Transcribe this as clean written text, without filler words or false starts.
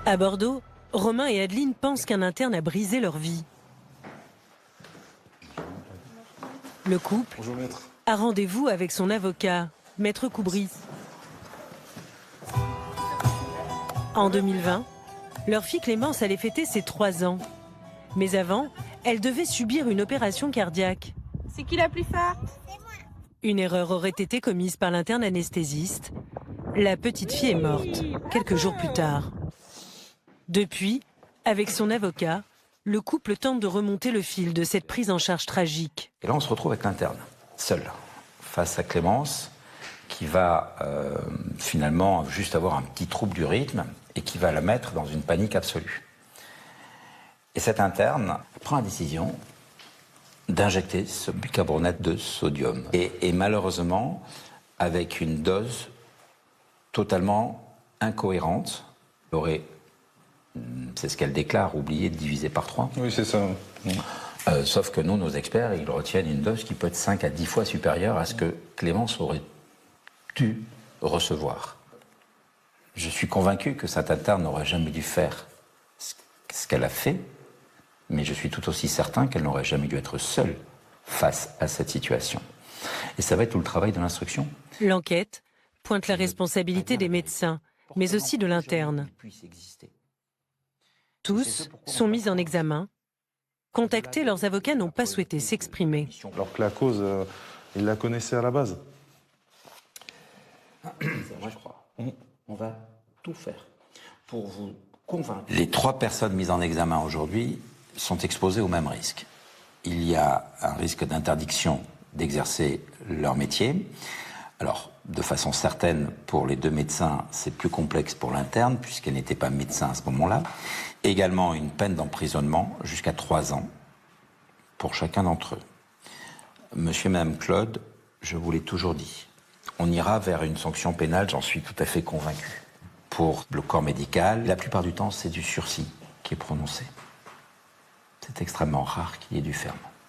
À Bordeaux, Romain et Adeline pensent qu'un interne a brisé leur vie. Le couple a rendez-vous avec son avocat, Maître Coubris. En 2020, leur fille Clémence allait fêter ses 3 ans. Mais avant, elle devait subir une opération cardiaque. C'est qui la plus forte? Une erreur aurait été commise par l'interne anesthésiste. La petite fille est morte quelques jours plus tard. Depuis, avec son avocat, le couple tente de remonter le fil de cette prise en charge tragique. Et là, on se retrouve avec l'interne, seul, face à Clémence, qui va finalement juste avoir un petit trouble du rythme et qui va la mettre dans une panique absolue. Et cet interne prend la décision d'injecter ce bicarbonate de sodium. Et malheureusement, avec une dose totalement incohérente, il aurait, c'est ce qu'elle déclare, oublié de diviser par 3. Oui, c'est ça. Sauf que nous, nos experts, ils retiennent une dose qui peut être 5 à 10 fois supérieure à ce que Clémence aurait dû recevoir. Je suis convaincu que cet interne n'aurait jamais dû faire ce qu'elle a fait, mais je suis tout aussi certain qu'elle n'aurait jamais dû être seule face à cette situation. Et ça va être tout le travail de l'instruction. L'enquête pointe la responsabilité des médecins, mais aussi de l'interne. Tous sont mis en examen. Contactés, leurs avocats n'ont pas souhaité s'exprimer. Alors que la cause, ils la connaissaient à la base. Moi, je crois. On va tout faire pour vous convaincre. Les 3 personnes mises en examen aujourd'hui sont exposées au même risque. Il y a un risque d'interdiction d'exercer leur métier. Alors, de façon certaine, pour les 2 médecins, c'est plus complexe pour l'interne, puisqu'elle n'était pas médecin à ce moment-là. Également, une peine d'emprisonnement jusqu'à 3 ans pour chacun d'entre eux. Monsieur et Madame Claude, je vous l'ai toujours dit, on ira vers une sanction pénale, j'en suis tout à fait convaincu. Pour le corps médical, la plupart du temps, c'est du sursis qui est prononcé. C'est extrêmement rare qu'il y ait du ferme.